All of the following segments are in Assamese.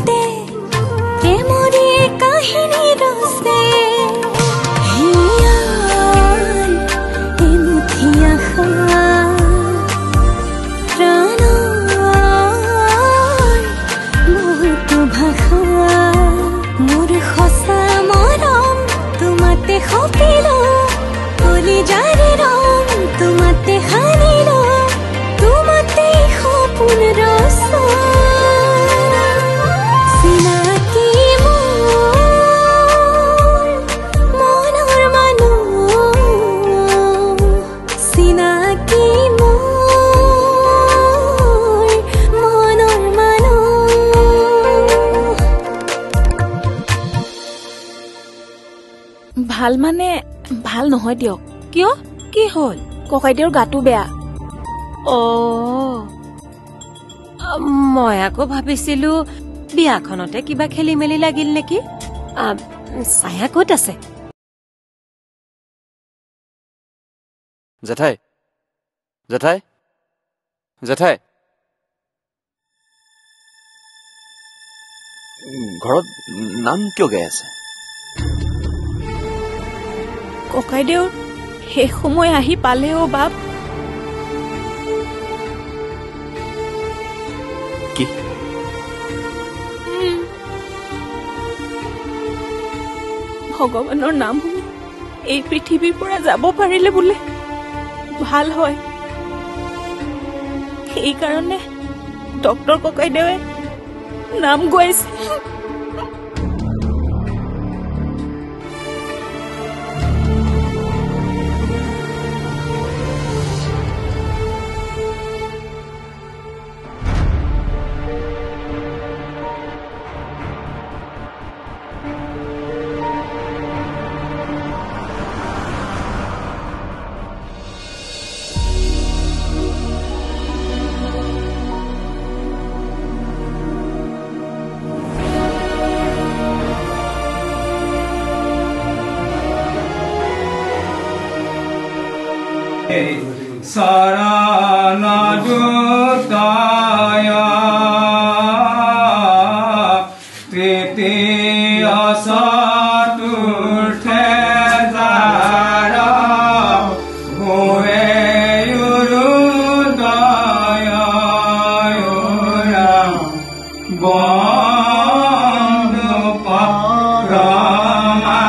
বুকুতে প্ৰেমৰে কাহিনী ৰচে হিয়াৰ এমুঠি আশা প্ৰাণৰ বহুতো ভাষা মোৰ সঁচা মৰম তোমাতে সপিলো কলিজাৰে ৰং তোমাতে সানিলো তোমাতে সপোন ৰচা চিনাকি মোৰ মনৰ মানুহ চিনাকি মোৰ মনৰ মানুহ ভাল মানে ভাল নহয় দিয়ক কিয় কি হ'ল ককাইদেউৰ গাটো বেয়া মই আকৌ ভাবিছিলো বিয়াখনতে কিবা খেলি মেলি লাগিল নেকি ছায়া ক'ত আছে জেঠাই জেঠাই জেঠাই ঘৰত নাম কিয় গাই আছে ককাইদেউৰ শেষ সময় আহি পালেও বাপ কি ভগৱানৰ নাম এই পৃথিৱীৰ পৰা যাব পাৰিলে বোলে ভাল হয় সেইকাৰণে ডক্টৰ ককাইদেৱে নাম গাইছে Sarana Dutaya Titi Asatur Tezara Hore Yurudaya Yura Bandu Parama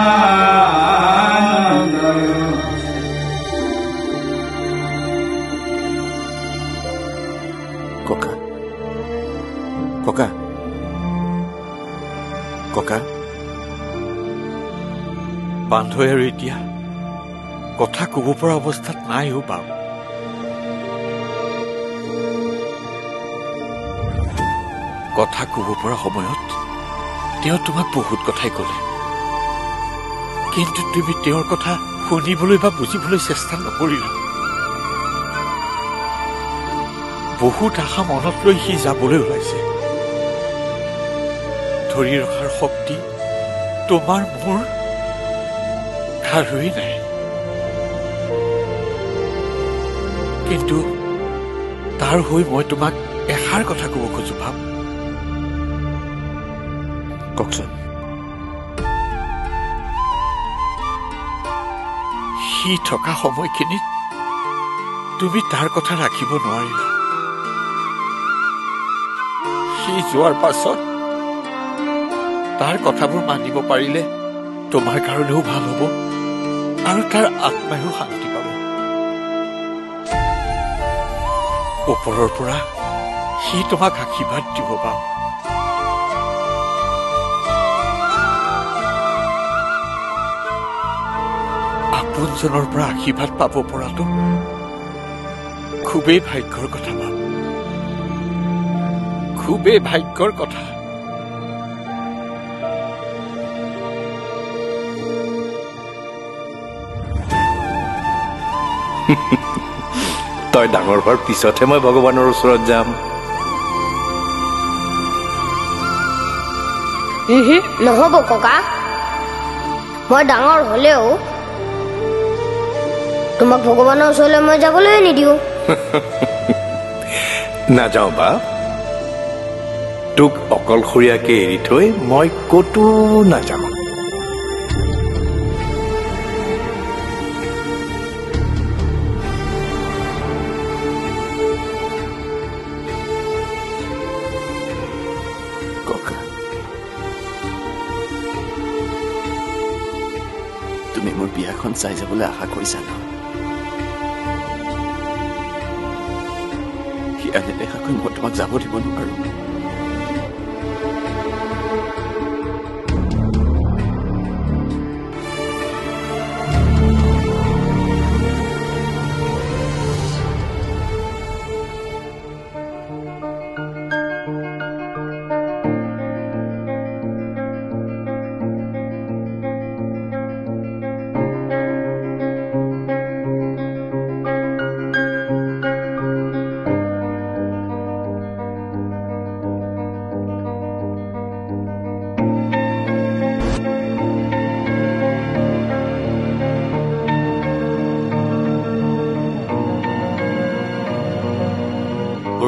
ককা ককা বান্ধৈ আৰু এতিয়া কথা কব পৰা অৱস্থাত নাই অ' বাপ কথা কব পৰা সময়ত তেওঁ তোমাক বহুত কথাই কলে কিন্তু তুমি তেওঁৰ কথা শুনিবলৈ বা বুজিবলৈ চেষ্টা নকৰিলা বহুত আশা মনত লৈ সি যাবলৈ ওলাইছে ধৰি ৰখাৰ শক্তি তোমাৰ মোৰ কাৰোৱেই নাই কিন্তু তাৰ হৈ মই তোমাক এষাৰ কথা কব খোজো ভাব কওকচোন সি থকা সময়খিনিত তুমি তাৰ কথা ৰাখিব নোৱাৰিলা সি যোৱাৰ পাছত তাৰ কথাবোৰ মানিব পাৰিলে তোমাৰ কাৰণেও ভাল হ'ব আৰু তাৰ আত্মায়ো শান্তি পাব ওপৰৰ পৰা সি তোমাক আশীৰ্বাদ দিব পাব আপোনজনৰ পৰা আশীৰ্বাদ পাব পৰাটো খুবেই ভাগ্যৰ কথা পাব খুবেই ভাগ্যৰ কথা তই ডাঙৰ হোৱাৰ পিছতহে মই ভগৱানৰ ওচৰত যাম নহব ককা মই ডাঙৰ হলেও তোমাক ভগৱানৰ ওচৰলৈ মই যাবলৈ নিদিও নাযাওঁ বা তোক অকলশৰীয়াকে এৰি থৈ মই ক'তো নাযাওঁ। তুমি মোৰ বিয়াখন চাই যাবলৈ আশা কৰিছা ন? সিয়া নেদেখাকৈ মই তোমাক যাব দিব নোৱাৰো।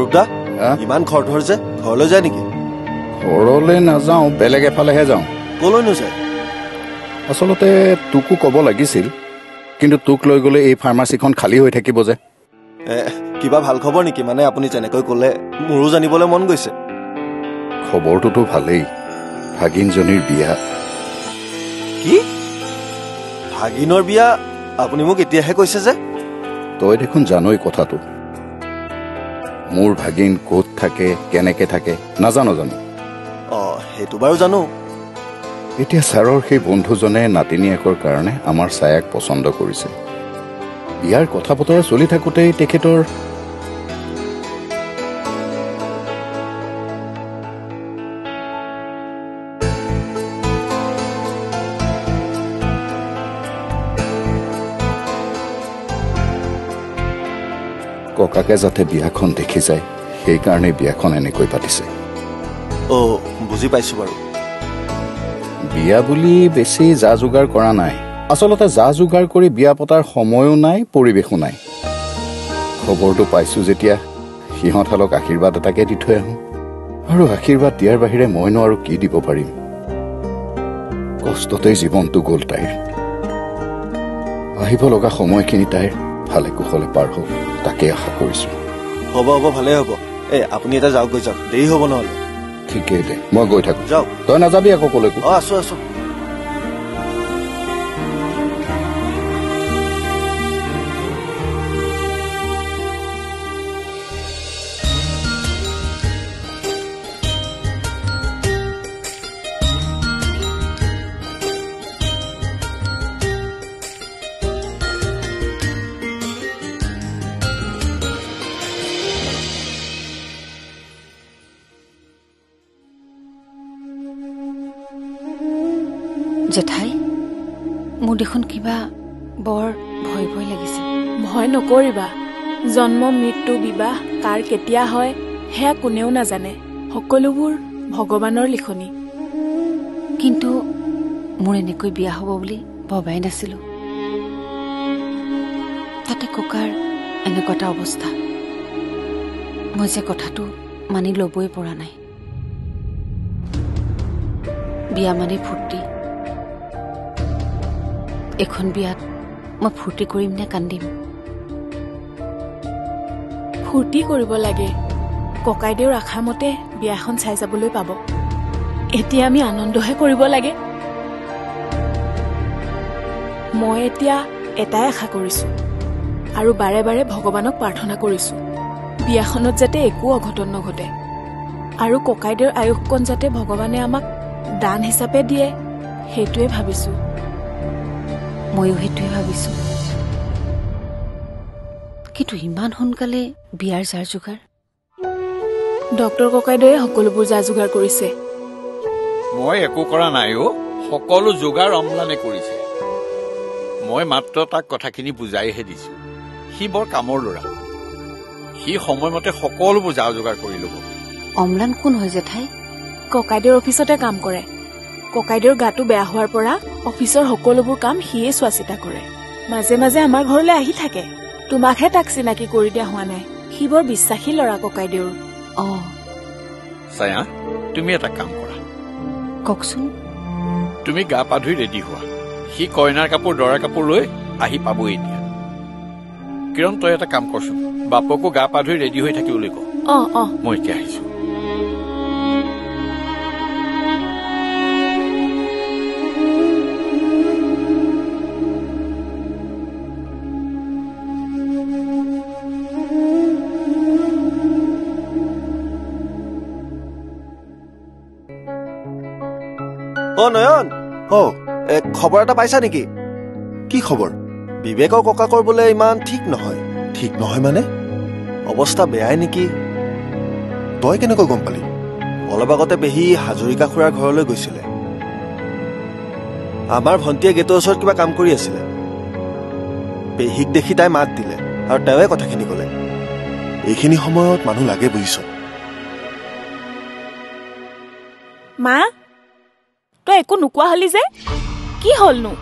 ৰূপদা, ইমান খৰধৰ যে ঘৰলৈ যায় নেকি? ঘৰলৈ নাযাওঁ, বেলেগ এফালেহে যাওঁ। কলৈনো যায়? আচলতে তোকো ক'ব লাগিছিল, কিন্তু তোক লৈ গ'লে এই ফাৰ্মাচীখন খালী হৈ থাকিব যে। কিবা ভাল খবৰ নেকি? মানে আপুনি যেনেকৈ ক'লে মোৰো জানিবলৈ মন গৈছে। খবৰটোতো ভালেই, ভাগিনজনীৰ বিয়া। কি? ভাগিনৰ বিয়া? আপুনি মোক এতিয়াহে কৈছে যে? তই দেখোন জানই কথাটো। মোৰ ভাগিন ক'ত থাকে, কেনেকে থাকে নাজানো জানো? সেইটো বাৰু জানো। এতিয়া ছাৰৰ সেই বন্ধুজনে নাতিনীয়েকৰ কাৰণে আমাৰ ছায়াক পচন্দ কৰিছে। বিয়াৰ কথা বতৰা চলি থাকোঁতেই তেখেতৰ ককাকে যাতে বিয়াখন দেখি যায়, সেইকাৰণে বিয়াখন এনেকৈ পাতিছে। বুজি পাইছো বাৰু। বিয়া বুলি বেছি যা যোগাৰ কৰা নাই। আচলতে যা যোগাৰ কৰি বিয়া পতাৰ সময়ো নাই, পৰিৱেশো নাই। খবৰটো পাইছো যেতিয়া সিহঁতহালক আশীৰ্বাদ এটাকে দি থৈ আহোঁ। আৰু আশীৰ্বাদ দিয়াৰ বাহিৰে মইনো আৰু কি দিব পাৰিম? কষ্টতেই জীৱনটো গ'ল তাইৰ। আহিব লগা সময়খিনি তাইৰ ভালে কুশলে পাৰ হওক, তাকে আশা কৰিছো। হ'ব ভালে হ'ব। আপুনি এটা যাওক, গৈ যাওক, দেৰি হ'ব নহ'লে। ঠিকেই দে, মই গৈ থাকো। যাওক। তই নাযাবি আকৌ কলৈকো? আছো। জেঠাই, মোৰ দেখোন কিবা বৰ ভয় লাগিছে। ভয় নকৰিবা। জন্ম, মৃত্যু, বিবাহ কাৰ কেতিয়া হয় সেয়া কোনেও নাজানে। সকলোবোৰ ভগৱানৰ লিখনি। কিন্তু মোৰ এনেকৈ বিয়া হ'ব বুলি ভবাই নাছিলো। তাতে ককাৰ এনেকুৱা এটা অৱস্থা। মই যে কথাটো মানি ল'বই পৰা নাই। বিয়া মানে ফূৰ্তি। এখন বিয়াত মই ফূৰ্তি কৰিম নে কান্দিম? ফূৰ্তি কৰিব লাগে। ককাইদেউৰ আশা মতে বিয়াখন চাই যাবলৈ পাব। এতিয়া আমি আনন্দহে কৰিব লাগে। মই এতিয়া এটাই আশা কৰিছো আৰু বাৰে বাৰে ভগৱানক প্ৰাৰ্থনা কৰিছো, বিয়াখনত যাতে একো অঘটন নঘটে আৰু ককাইদেউৰ আয়ুসকণ যাতে ভগৱানে আমাক দান হিচাপে দিয়ে, সেইটোৱে ভাবিছো। ময়ো সেইটোৱে ভাবিছো। কিন্তু ইমান সোনকালে বিয়াৰ যাৰ যোগাৰ? ডক্টৰ ককাইদেউৱে সকলোবোৰ যা যোগাৰ কৰিছে। মই একো কৰা নাই। সকলো যোগাৰ অম্লানে কৰিছে। মই মাত্ৰ তাক কথাখিনি বুজাইহে দিছো। সি বৰ কামৰ ল'ৰা। সি সময়মতে সকলোবোৰ যা যোগাৰ কৰি ল'ব। অম্লান কোন হয় জেঠাই? ককাইদেউৰ অফিচতে কাম কৰে। ককাইদেউৰ গাটো বেয়া হোৱাৰ পৰা অফিচৰ সকলোবোৰ কাম সিয়ে চোৱা চিতা কৰে। মাজে মাজে আমাৰ ঘৰলৈ আহি থাকে। তোমাকহে তাক চিনাকি কৰি দিয়া হোৱা নাই। সি বৰ বিশ্বাসী ল'ৰা ককাইদেউৰ। ছায়া তুমি এটা কাম কৰা কওকচোন তুমি গা পা ধুই ৰেডি হোৱা সি কইনাৰ কাপোৰ দৰা কাপোৰ লৈ আহি পাবই এতিয়া কিৰণ তই এটা কাম কৰচোন বাপকো গা পা ধুই ৰেডি হৈ থাকিবলৈ ক মই এতিয়া আহিছো নয়ন খবৰ এটা পাইছা নেকি কি খবৰ বিবেকৰ ককাকৰ বোলে ইমান ঠিক নহয় মানে অৱস্থা বেয়াই নেকি তই কেনেকৈ গম পালি অলপ আগতে পেহী হাজৰিকা খুৰাৰ ঘৰলৈ গৈছিলে আমাৰ ভণ্টিয়ে গেটৰ ওচৰত কিবা কাম কৰি আছিলে পেহীক দেখি তাই মাত দিলে আৰু তেওঁৱে কথাখিনি ক'লে এইখিনি সময়ত মানুহ লাগে বুজিছ মা তই একো নোকোৱা হলি যে কি হলনো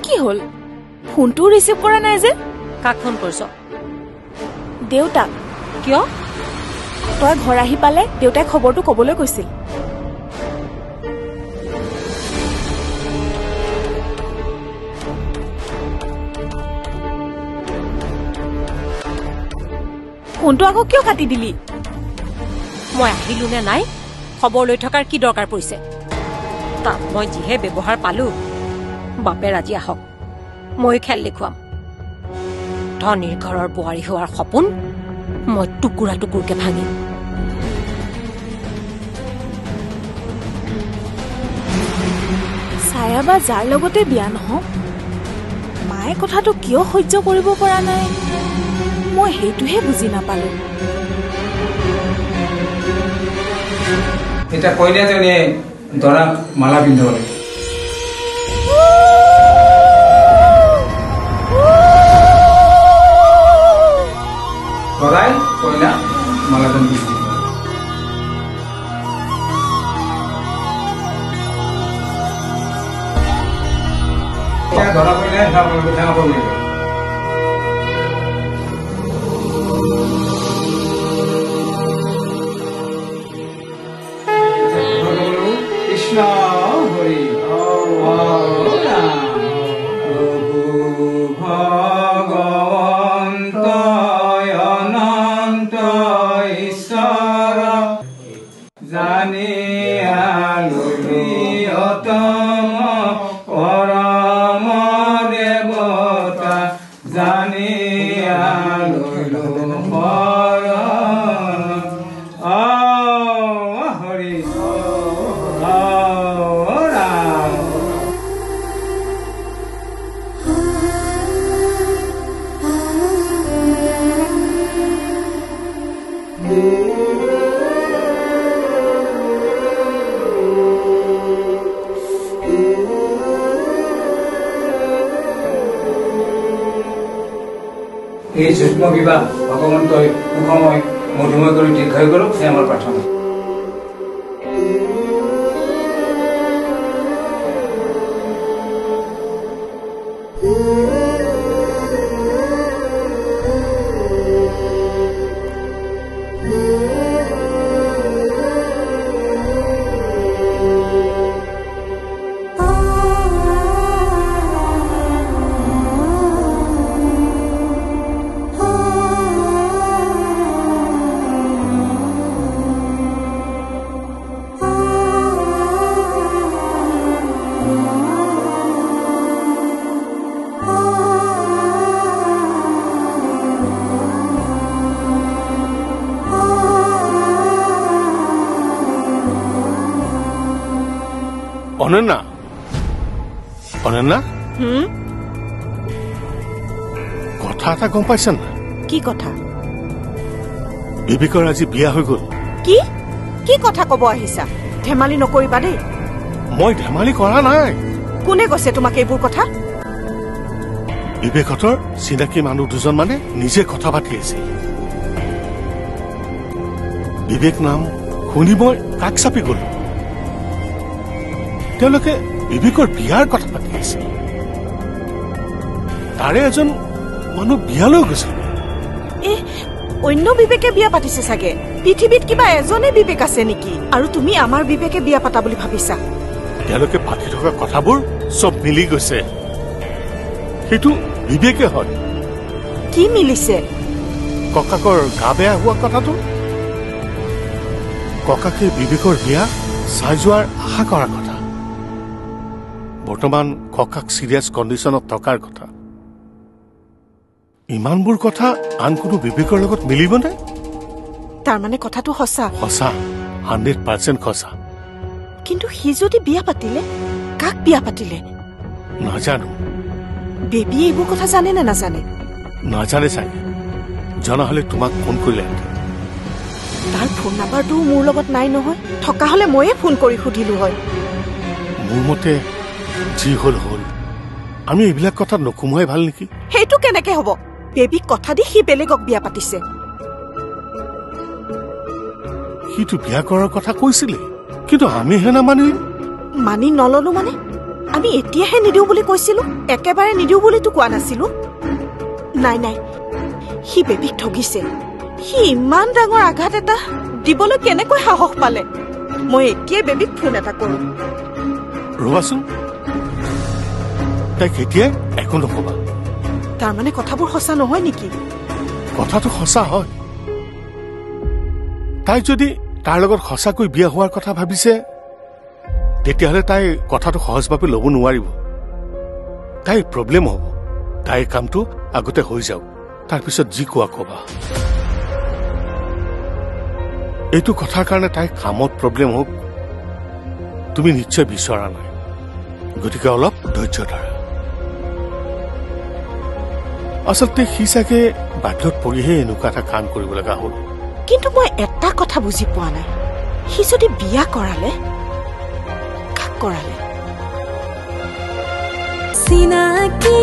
কি হল ফোনটো ৰিচিভ কৰা নাই যে কাক ফোন কৰিছ দেউতাক কিয় তই ঘৰ আহি পালে দেউতাই খবৰটো কবলৈ কৈছিল ফোনটো আকৌ কিয় কাটি দিলি মই আহিলো নে নাই খবৰ লৈ থকাৰ কি দৰকাৰ পৰিছে তাক মই যিহে ব্যৱহাৰ পালো বাপে ৰাজি আহক মই খেল দেখুৱাম ধনীৰ ঘৰৰ বোৱাৰী হোৱাৰ সপোন মই টুকুৰা টুকুৰকে ভাঙিম ছায়া বা যাৰ লগতে বিয়া নহওক মায়ে কথাটো কিয় সহ্য কৰিব পৰা নাই মই সেইটোহে বুজি নাপালো এতিয়া কইনাজনীয়ে দৰাক মালা পিন্ধাব লাগে দৰাই কইনা মালাজন পিন্ধি ধৰা কইনাই ডাঙৰ কৰিব কৃষ্ণ হৰি ভগৱন্ত অনন্ত ঈশ্বৰ জানি আলুতম পৰম দেৱতা জানি আলু হৰি ৰাম এই যুগ্ম বিবাহ ভগৱন্তই সুখময় মধুময় কৰি দীৰ্ঘায়ু কৰক সেই আমাৰ প্ৰাৰ্থনা অনন্যা অনন্যা কথা এটা গম পাইছা না কি কথা বিবেকৰ আজি বিয়া হৈ গল কি কি কথা কব আহিছা ধেমালি নকৰিবা দেই মই ধেমালি কৰা নাই কোনে কৈছে তোমাক এইবোৰ কথা বিবেকহঁতৰ চিনাকি মানুহ দুজন মানে নিজে কথা পাতি আছিল বিবেক নাম শুনি মই কাষ চাপি গলো তেওঁলোকে বিবেকৰ বিয়াৰ কথা পাতি আছে তাৰে এজন মানুহ বিয়ালৈ গৈছিল অন্য বিবেকে বিয়া পাতিছে চাগে পৃথিৱীত কিবা এজনে বিবেক আছে নেকি আৰু তুমি আমাৰ বিবেকে বিয়া পাতা বুলি ভাবিছা তেওঁলোকে পাতি থকা কথাবোৰ চব মিলি গৈছে সেইটো বিবেকে হয় কি মিলিছে ককাকৰ গা বেয়া হোৱা কথাটো ককাকে বিবেকৰ বিয়া চাই যোৱাৰ আশা কৰাৰ কথা বৰ্তমান ককাক চিৰিয়াছ কণ্ডিশ্যনত থকাৰ কথা ইমানবোৰ কথা আন কোনো বিবেকৰ লগত মিলিবনে তাৰমানে কথাটো সঁচা সঁচা 100% সঁচা কিন্তু সি যদি বিয়া পাতিলে কাক বিয়া পাতিলে নাজানো বেবী এইবোৰ কথা জানে নে নাজানে নাজানে চাগে জনা হলে তোমাক ফোন কৰিলে তাৰ ফোন নাম্বাৰটো মোৰ লগত নাই নহয় থকা হলে ময়ে ফোন কৰি সুধিলো হয় মোৰ মতে যি হল হল আমি এইবিলাক কথা নকমোৱাই ভাল নেকি সেইটো কেনেকে হ'ব বেবীক কথা দি সি বেলেগক বিয়া পাতিছে সিটো বিয়া কৰাৰ কথা কৈছিলে কিন্তু আমিহে মানি নললো মানে আমি এতিয়াহে নিদিওঁ বুলি কৈছিলো একেবাৰে নিদিওঁ বুলিতো কোৱা নাছিলো নাই নাই সি বেবীক ঠগিছে সি ইমান ডাঙৰ আঘাত এটা দিবলৈ কেনেকৈ সাহস পালে মই এতিয়াই বেবীক ফোন এটা কৰো ৰবাচোন তাইক এতিয়া একো নকবা তাৰমানে কথাবোৰ সঁচা নহয় নেকি কথাটো সঁচা হয় তাই যদি তাৰ লগত সঁচাকৈ বিয়া হোৱাৰ কথা ভাবিছে তেতিয়াহ'লে তাই কথাটো সহজভাৱে ল'ব নোৱাৰিব তাইৰ প্ৰব্লেম হ'ব তাইৰ কামটো আগতে হৈ যাওক তাৰপিছত যি কোৱা কবা এইটো কথাৰ কাৰণে তাইৰ কামত প্ৰব্লেম হওক তুমি নিশ্চয় বিচৰা নাই গতিকে অলপ ধৈৰ্য ধৰা আচলতে সি চাগে বাধ্যত পৰিহে এনেকুৱা এটা কাম কৰিব লগা হ'ল কিন্তু মই এটা কথা বুজি পোৱা নাই সি যদি বিয়া কৰালে কাক কৰালে চিনাকি